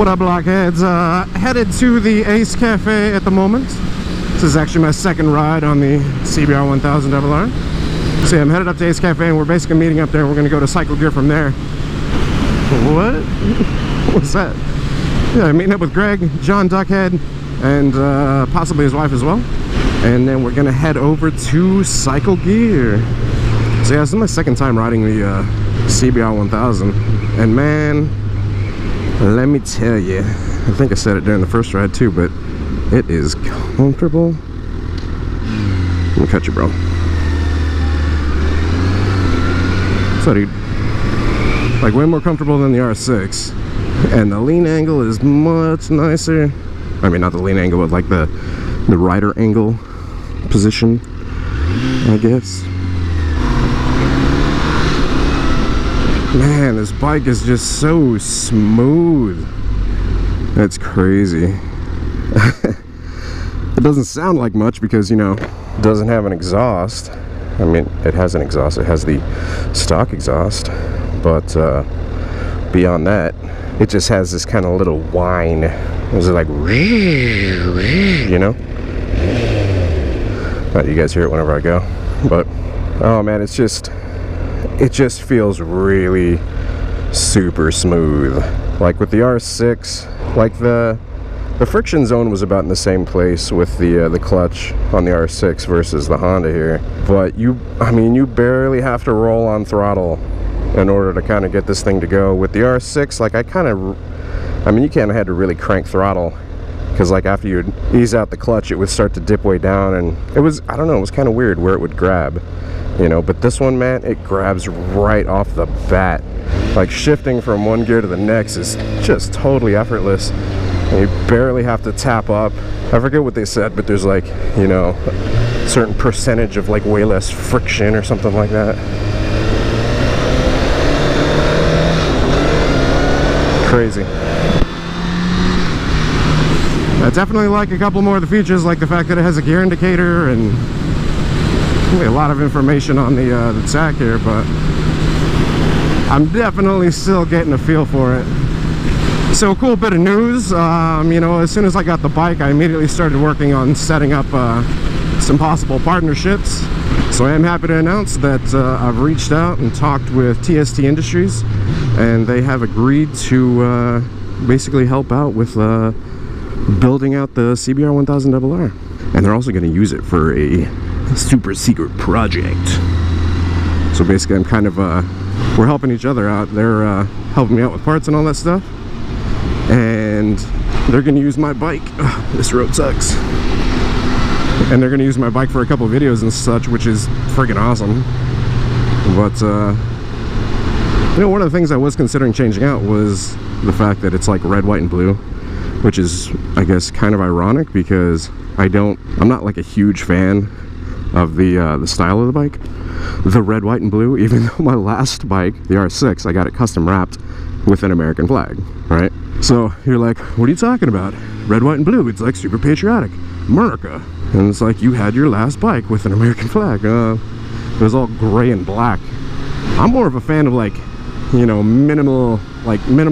What up, Blockheads? Headed to the Ace Cafe at the moment. This is actually my second ride on the CBR1000RR. So yeah, I'm headed up to Ace Cafe and we're basically meeting up there. We're going to go to Cycle Gear from there. What? What's that? Yeah, I'm meeting up with Greg, John Duckhead, and possibly his wife as well. And then we're going to head over to Cycle Gear. So yeah, this is my second time riding the CBR1000. And man, let me tell you, I think I said it during the first ride too, but it is comfortable. Let me cut you, bro. So dude, like way more comfortable than the R6, and the lean angle is much nicer. I mean, not the lean angle, but like the rider angle position, I guess. Man, this bike is just so smooth. That's crazy. It doesn't sound like much because, you know, it doesn't have an exhaust. I mean, it has an exhaust. It has the stock exhaust. But beyond that, it just has this kind of little whine. It's like, you know? You guys hear it whenever I go. But, oh man, it just feels really super smooth. Like with the R6, like the friction zone was about in the same place with the clutch on the R6 versus the Honda here. But you barely have to roll on throttle in order to kind of get this thing to go. With the R6, like you kind of had to really crank throttle, because like after you'd ease out the clutch, it would start to dip way down, and it was, I don't know, it was kind of weird where it would grab, you know. But this one, man, it grabs right off the bat. Like shifting from one gear to the next is just totally effortless. And you barely have to tap up. I forget what they said, but there's like, you know, a certain percentage of like way less friction or something like that. Crazy. I definitely like a couple more of the features, like the fact that it has a gear indicator and really a lot of information on the tach here, but I'm definitely still getting a feel for it. So a cool bit of news, you know, as soon as I got the bike, I immediately started working on setting up some possible partnerships. So I am happy to announce that I've reached out and talked with TST Industries, and they have agreed to basically help out with building out the CBR1000RR. And they're also going to use it for a super secret project. So basically I'm kind of, we're helping each other out. They're helping me out with parts and all that stuff. And they're going to use my bike. Ugh, this road sucks. And they're going to use my bike for a couple of videos and such, which is freaking awesome. But, you know, one of the things I was considering changing out was the fact that it's like red, white, and blue, which is, I guess, kind of ironic because I'm not like a huge fan of the style of the bike, the red, white, and blue, even though my last bike, the R6, I got it custom wrapped with an American flag, right? So you're like, what are you talking about? Red, white, and blue, it's like super patriotic, America. And it's like, you had your last bike with an American flag. It was all gray and black. I'm more of a fan of like, you know, minimal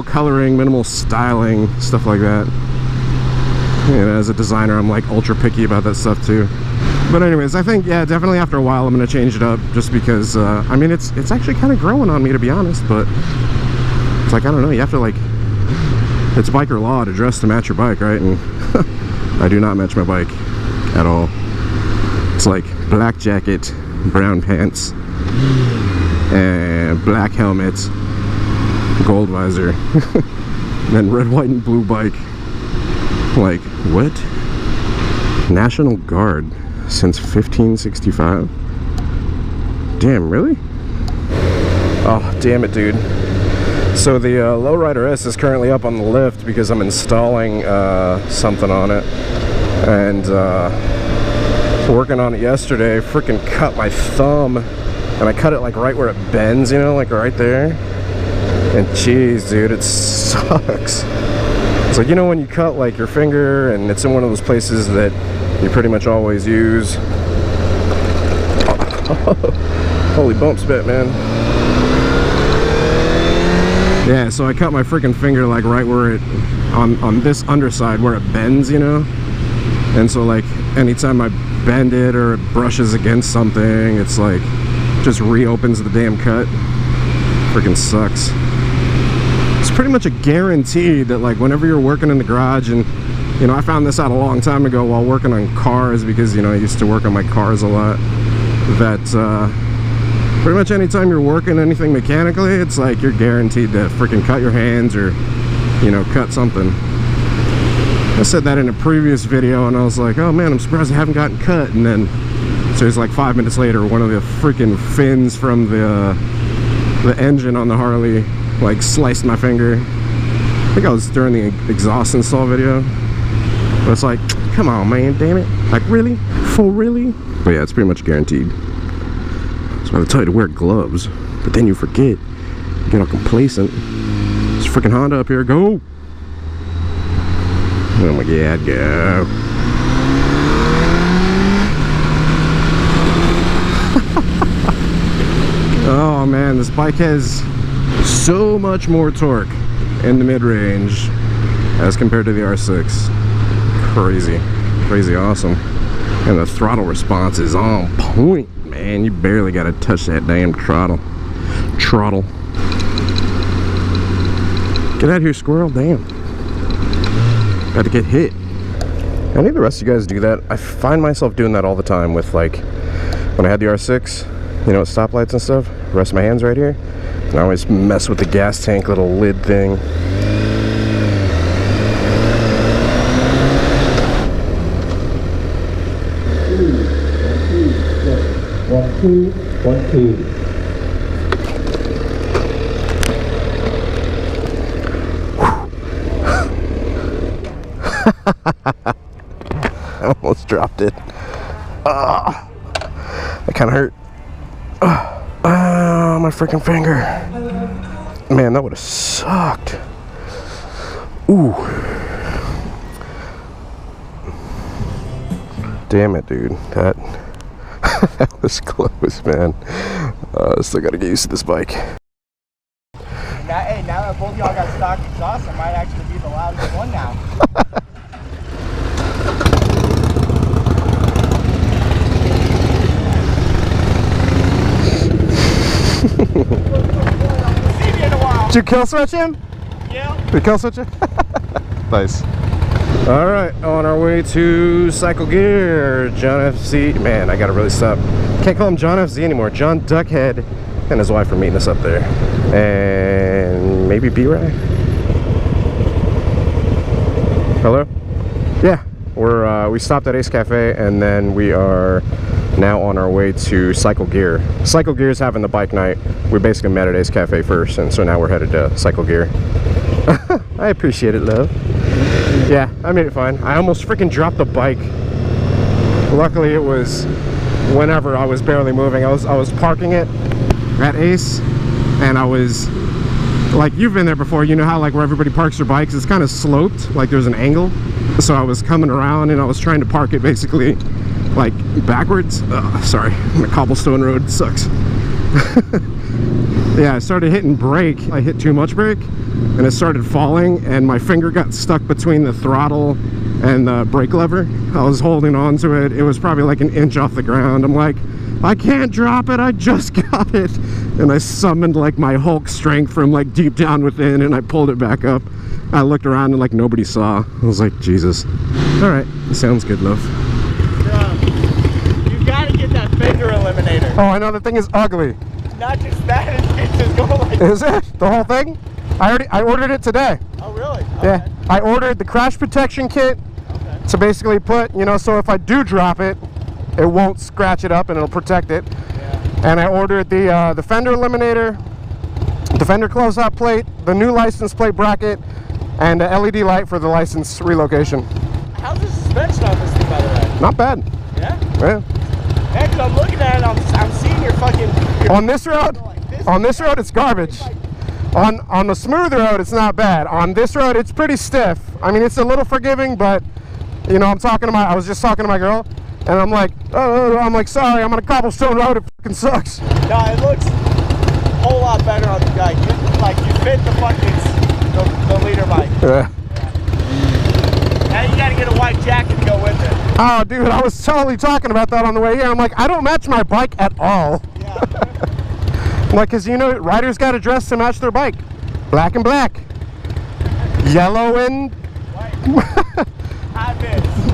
coloring, minimal styling, stuff like that. You know, as a designer, I'm like ultra picky about that stuff too. But anyways, I think, yeah, definitely after a while I'm gonna change it up, just because I mean, it's actually kind of growing on me, to be honest. But it's like, I don't know, you have to, like, it's biker law to dress to match your bike, right? And I do not match my bike at all. It's like black jacket, brown pants, and black helmet, gold visor, then red, white, and blue bike. Like, what? National Guard since 1565? Damn, really? Oh, damn it, dude. So the Lowrider S is currently up on the lift because I'm installing something on it. And working on it yesterday, freaking cut my thumb. And I cut it like right where it bends, you know, like right there. And jeez, dude, it sucks. It's like, you know, when you cut like your finger and it's in one of those places that you pretty much always use. Holy bump spit, man. Yeah, so I cut my freaking finger like right where it on this underside where it bends, you know. And so like anytime I bend it or it brushes against something, it's like just reopens the damn cut. Freaking sucks. It's pretty much a guarantee that like whenever you're working in the garage, and you know, I found this out a long time ago while working on cars, because you know, I used to work on my cars a lot, that pretty much anytime you're working anything mechanically, it's like you're guaranteed to freaking cut your hands or, you know, cut something. I said that in a previous video and I was like, oh man, I'm surprised I haven't gotten cut. And then so it's like 5 minutes later, one of the freaking fins from the engine on the Harley like sliced my finger. I think I was during the exhaust install video. But it's like, come on man, damn it. Like really? For really? But yeah, it's pretty much guaranteed. So I tell you to wear gloves, but then you forget. You get all complacent. It's freaking Honda up here, go! Oh my god, go! Oh man, this bike has so much more torque in the mid-range as compared to the R6. Crazy, crazy awesome. And the throttle response is on point, man. You barely gotta touch that damn throttle. Get out of here, squirrel, damn. Got to get hit. I think the rest of you guys do that. I find myself doing that all the time with, like, when I had the R6, you know, with stoplights and stuff, rest my hands right here. And I always mess with the gas tank little lid thing. One, two. I almost dropped it. That kind of hurt. My freaking finger. Man, that would have sucked. Ooh. Damn it, dude. That that was close, man. Still gotta get used to this bike. Now, hey, now that both y'all got stock exhaust, I might actually be the loudest one now. See me in a while. Did you kill switch him? Yeah. Did you kill switch him? Nice. All right, on our way to Cycle Gear, John FC. Man, I gotta really stop. Can't call him John FC anymore. John Duckhead and his wife are meeting us up there. And maybe B-Ray? Hello? Yeah, we stopped at Ace Cafe and then we are now on our way to Cycle Gear. Cycle Gear is having the bike night. We basically met at Ace Cafe first, and so now we're headed to Cycle Gear. I appreciate it, love. Yeah, I made it fine. I almost freaking dropped the bike. Luckily it was whenever I was barely moving. I was parking it at Ace, and I was like, you've been there before, you know how like where everybody parks their bikes, it's kind of sloped, like there's an angle. So I was coming around and I was trying to park it basically like backwards. Sorry, the cobblestone road sucks. Yeah, I started hitting brake. I hit too much brake and it started falling, and my finger got stuck between the throttle and the brake lever. I was holding on to it. It was probably like an inch off the ground. I'm like, I can't drop it, I just got it. And I summoned like my Hulk strength from like deep down within, and I pulled it back up. I looked around and like nobody saw. I was like, Jesus. All right, sounds good, love. Bro, you gotta get that fender eliminator. Oh, I know, the thing is ugly. Not just that, it's just going like... Is it? The whole thing? I ordered it today. Oh, really? Okay. Yeah, I ordered the crash protection kit to basically put, you know, so if I do drop it, it won't scratch it up and it'll protect it. Yeah. And I ordered the fender eliminator, the fender closeout plate, the new license plate bracket, and the LED light for the license relocation. How's the suspension on this thing, by the way? Not bad. Yeah? Yeah. Yeah, because I'm looking at it, I'm seeing your fucking... On this road? On this road, it's garbage. On the smooth road, it's not bad. On this road, it's pretty stiff. I mean, it's a little forgiving, but, you know, I was just talking to my girl, and I'm like, oh, I'm like, sorry, I'm on a cobblestone road, it fucking sucks. No, it looks a whole lot better on the guy. You fit the fucking, the leader bike. Yeah. buy jacket to go with it. Oh, dude, I was totally talking about that on the way here. I'm like, I don't match my bike at all. Yeah. Like, cause you know, riders got to dress to match their bike. Black and black. Yellow and White.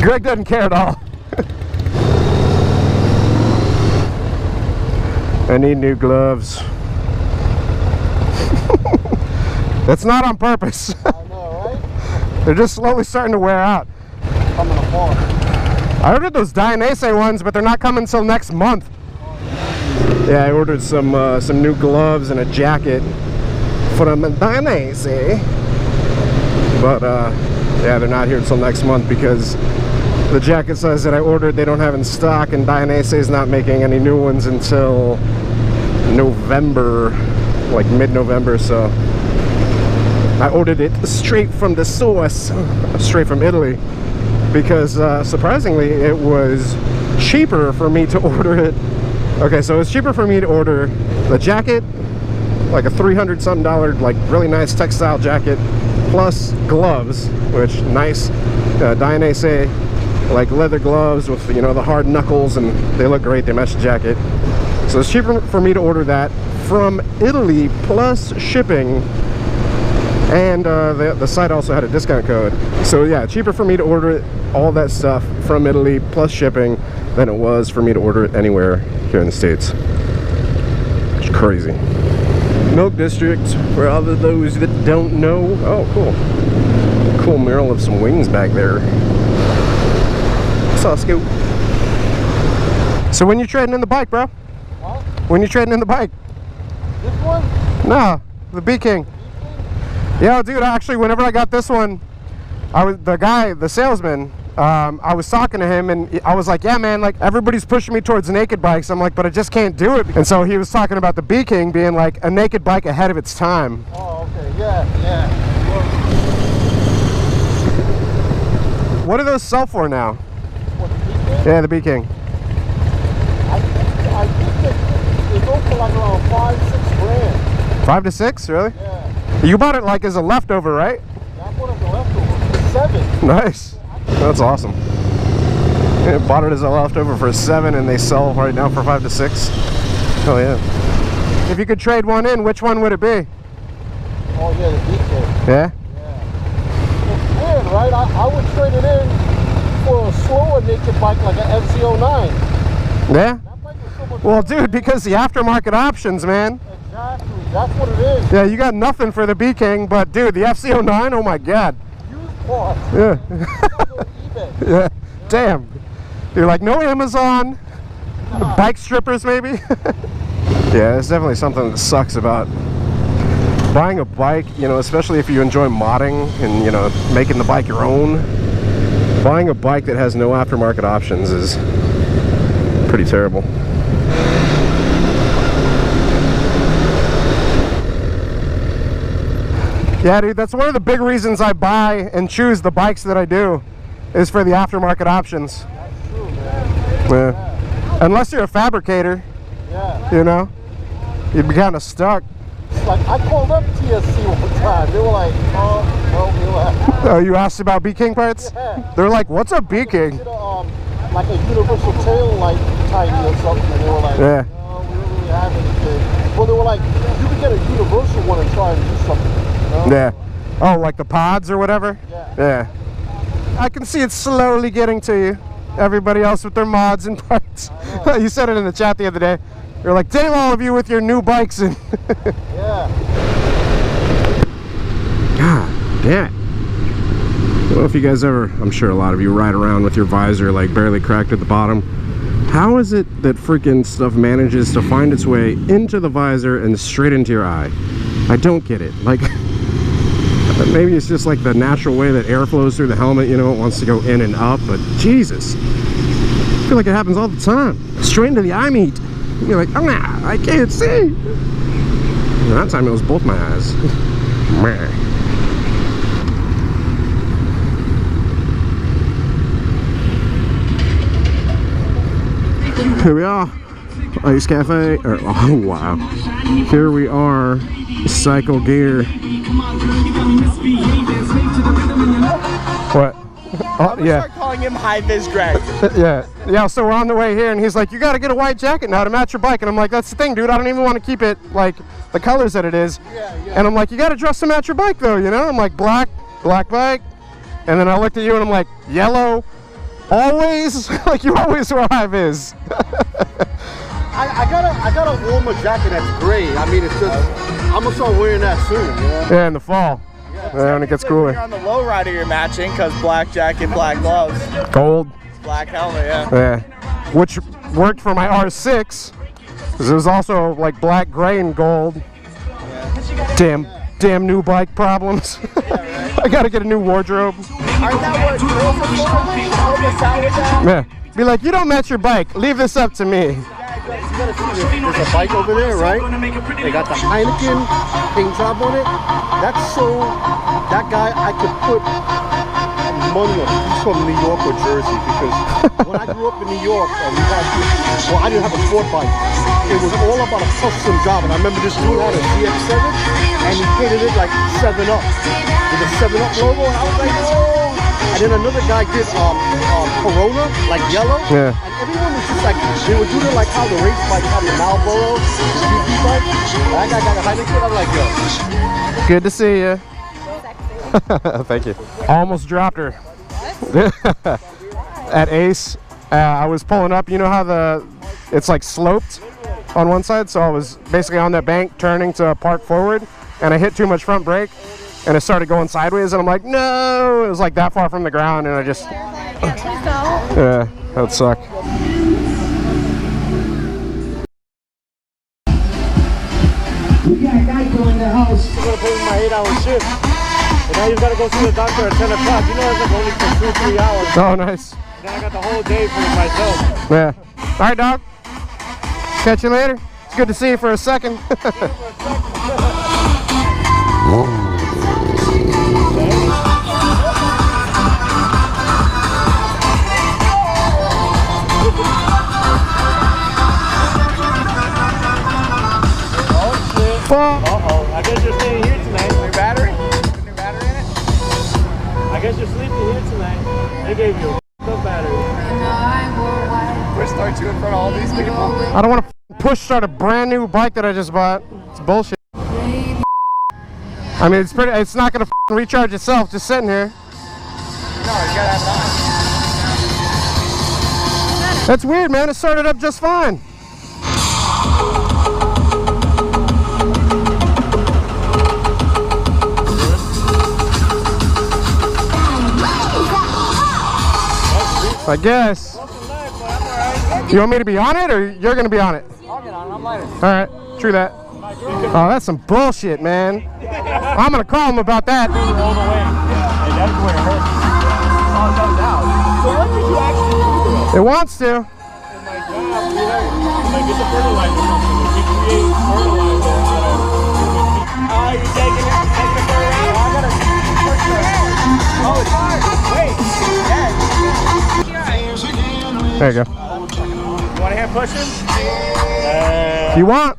Greg doesn't care at all. I need new gloves. That's not on purpose. I know, right? They're just slowly starting to wear out. Coming apart. I ordered those Dainese ones, but they're not coming until next month. Yeah, I ordered some new gloves and a jacket from Dainese. But yeah, they're not here until next month because the jacket size that I ordered they don't have in stock, and Dainese is not making any new ones until November, like mid-November. So I ordered it straight from the source, straight from Italy, because surprisingly it was cheaper for me to order it. Okay, so it's cheaper for me to order the jacket, like a $300-something, like really nice textile jacket, plus gloves, which nice Dainese, like leather gloves with, you know, the hard knuckles, and they look great, they match the jacket. So it's cheaper for me to order that from Italy plus shipping, and the site also had a discount code. So yeah, cheaper for me to order all that stuff from Italy plus shipping than it was for me to order it anywhere here in the States. It's crazy. Milk District, for all of those that don't know. Oh, cool. Cool mural of some wings back there. Saw Scoop. So when you trading in the bike, bro? What? When you trading in the bike? This one? No, the B-King. Yeah, dude, actually, whenever I got this one, the salesman, I was talking to him, and I was like, yeah, man, like, everybody's pushing me towards naked bikes. I'm like, but I just can't do it. And so he was talking about the B-King being like a naked bike ahead of its time. Oh, okay, yeah, yeah. What do those sell for now? What, the B-King? Yeah, the B-King. I think they go for like around 5-6 grand. 5 to 6, really? Yeah. You bought it like as a leftover, right? I bought it as a leftover. 7. Nice. That's awesome. Yeah, bought it as a leftover for 7, and they sell right now for 5 to 6. Oh yeah. If you could trade one in, which one would it be? Oh yeah, the B-King. Yeah? It's weird, right? I would trade it in for a slower naked bike like an FZ09. Yeah? That bike was so much Well, dude, because the aftermarket options, man. Exactly. That's what it is. Yeah, you got nothing for the B-King, but dude, the FZ09, oh my god. Used parts. Yeah. eBay. Yeah. Damn. You're like, no Amazon. Bike strippers, maybe? Yeah, it's definitely something that sucks about buying a bike, you know, especially if you enjoy modding and, you know, making the bike your own. Buying a bike that has no aftermarket options is pretty terrible. Yeah, dude, that's one of the big reasons I buy and choose the bikes that I do, is for the aftermarket options. That's true, man. Yeah. Unless you're a fabricator, Yeah. you know, you'd be kind of stuck. Like, I called up TSC one time. They were like, oh, well, we left. Oh, you asked about B-King parts? Yeah. They're like, what's a B-King? Did like a universal tail light tiny or something, and they were like, Yeah. no, we don't really have anything. Well, they were like, you could get a universal one and try and do something. You know? Yeah. Oh, like the pods or whatever? Yeah. Yeah. I can see it slowly getting to you. Everybody else with their mods and parts. You said it in the chat the other day. You're like, damn all of you with your new bikes and Yeah. God damn it. Well, if you guys ever, I'm sure a lot of you ride around with your visor like barely cracked at the bottom. How is it that freaking stuff manages to find its way into the visor and straight into your eye? I don't get it. Like, maybe it's just like the natural way that air flows through the helmet, you know, it wants to go in and up, but Jesus. I feel like it happens all the time. Straight into the eye meat. You're like, oh, nah, I can't see. And that time it was both my eyes. Here we are, Ice Cafe, or, oh wow, here we are, Cycle Gear. What? Oh, yeah. calling him High Vis Greg. Yeah, so we're on the way here, and he's like, you got to get a white jacket now to match your bike. And I'm like, that's the thing, dude. I don't even want to keep it, like, the colors that it is. And I'm like, you got to dress to match your bike, though, you know? I'm like, black bike. And then I looked at you, and I'm like, yellow. Always? Like, you always wear High Vis. I got a warmer jacket that's gray. I mean, it's just, I'm gonna start wearing that soon, you know? Yeah, in the fall. Yeah, when it gets cooler. You're on the low rider, you're matching, because black jacket, black gloves. Gold. Black helmet, yeah. Yeah. Which worked for my R6, because it was also like black, gray, and gold. Yeah. Damn new bike problems. I gotta get a new wardrobe. Aren't that what girls are for? Help us out with that? Yeah. Be like, you don't match your bike. Leave this up to me. You gotta see, there's a bike over there, right? They got the Heineken paint job on it. That's so, that guy, I could put money on. He's from New York or Jersey, because when I grew up in New York, I didn't have a sport bike. It was all about a custom job, and I remember this dude had a ZX7, and he painted it like 7-Up, with a 7-Up logo, and I was like, oh. And then another guy did Corona, like yellow. Yeah. And everyone was just like, they were doing like how the race bikes have the Marlboro, the GP bike. That guy got a Heineken. I'm like, yo. Good to see you. Thank you. Almost dropped her. At Ace, I was pulling up. You know how it's like sloped on one side, so I was basically on that bank turning to park forward, and I hit too much front brake, and it started going sideways, and I'm like, no! It was like that far from the ground, and I just... Yeah, that would suck. We got a guy calling the house. I'm gonna put in my 8-hour shift. And now you gotta go see the doctor at 10 o'clock. You know it's like only for 2-3 hours. Oh, nice. Then I got the whole day for myself. Yeah. Alright, dog. Catch you later. It's good to see you for a second. Uh-oh, I guess you're staying here tonight. New battery? New battery in it? I guess you're sleeping here tonight. They gave you a f***ed battery. Push start you in front of all these people. I don't want to push start a brand new bike that I just bought. It's bullshit. I mean, it's not going to recharge itself just sitting here. No, you gotta have it on. That's weird, man. It started up just fine. I guess. You want me to be on it, or you're gonna be on it? I'll get on it, I'm lighter. Alright, true that. Oh, that's some bullshit, man. I'm gonna call him about that. Hey, that's where it hurts. Oh, it comes out. So what did you actually do? It wants to. In my job, we like get the fertilizer or something. We create fertilizer out of human feet. Oh, you're taking it? Take the bird out? I gotta push your head. Oh, it's hard. Wait. Yeah. There you go. You want a hand pushing? You want?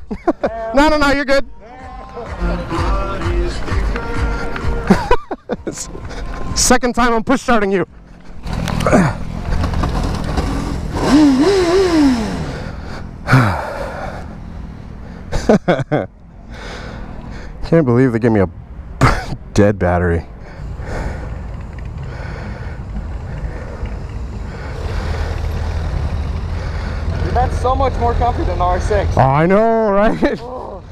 No, you're good. Second time I'm push starting you. Can't believe they gave me a dead battery. That's so much more comfy than the R6. Oh, I know, right? Oh.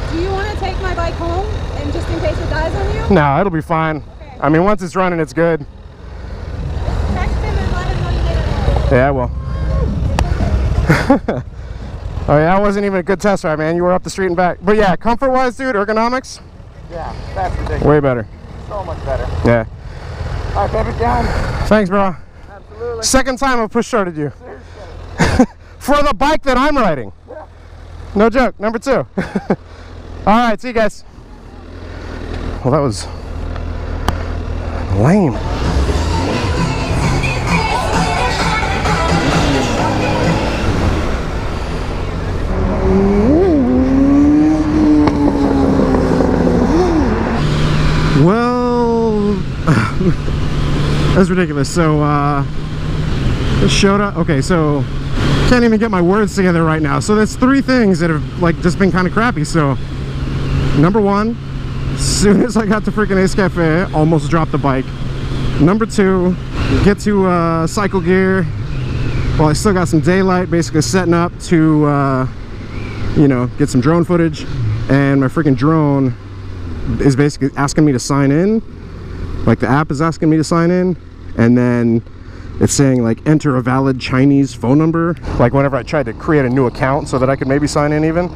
Do you want to take my bike home, and just in case it dies on you? No, it'll be fine. Okay. I mean, once it's running, it's good. Text him and let him know you made it home. Yeah, I will. Oh yeah, that wasn't even a good test ride, man. You were up the street and back. But yeah, comfort-wise, dude, ergonomics? Yeah, that's ridiculous. Way better. So much better. Yeah. All right, baby, down. Thanks, bro. Absolutely. Second time I've push started you. Seriously. For the bike that I'm riding. Yeah. No joke, number 2. All right, see you guys. Well, that was lame. Well, That's ridiculous. So just showed up. Okay, so can't even get my words together right now. So there's 3 things that have like just been kind of crappy. So number 1, as soon as I got to freaking Ace Cafe, almost dropped the bike. Number 2, get to cycle gear. Well, I still got some daylight, basically setting up to you know, get some drone footage, and my freaking drone is basically asking me to sign in. Like the app is asking me to sign in, and then it's saying like enter a valid Chinese phone number. Like whenever I tried to create a new account so that I could maybe sign in even,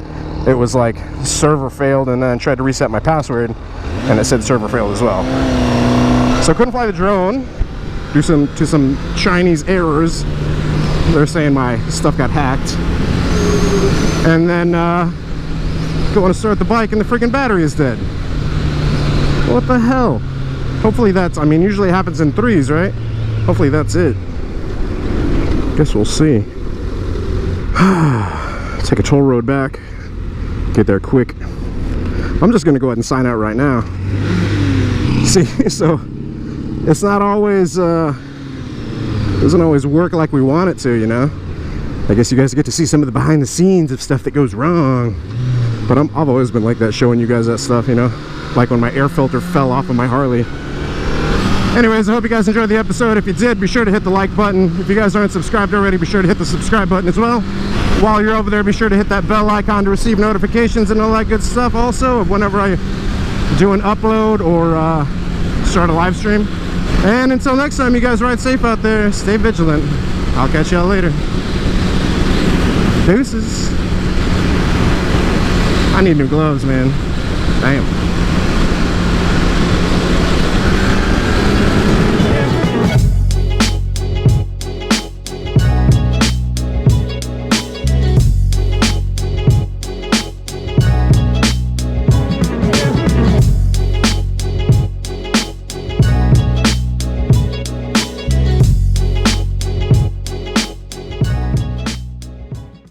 it was like server failed, and then I tried to reset my password and it said server failed as well. So I couldn't fly the drone due to some Chinese errors. They're saying my stuff got hacked. And then going to start the bike and the freaking battery is dead. What the hell? Hopefully that's, I mean, usually it happens in 3s, right? Hopefully that's it. Guess we'll see. Take a toll road back. Get there quick. I'm just gonna go ahead and sign out right now. See, so it's not always doesn't always work like we want it to, you know. I guess you guys get to see some of the behind the scenes of stuff that goes wrong. But I've always been like that, showing you guys that stuff, you know, like when my air filter fell off of my Harley. Anyways, I hope you guys enjoyed the episode. If you did, be sure to hit the like button. If you guys aren't subscribed already, be sure to hit the subscribe button as well. While you're over there, be sure to hit that bell icon to receive notifications and all that good stuff also of whenever I do an upload or start a live stream. And until next time, you guys ride safe out there. Stay vigilant. I'll catch y'all later. Deuces. I need new gloves, man. Damn.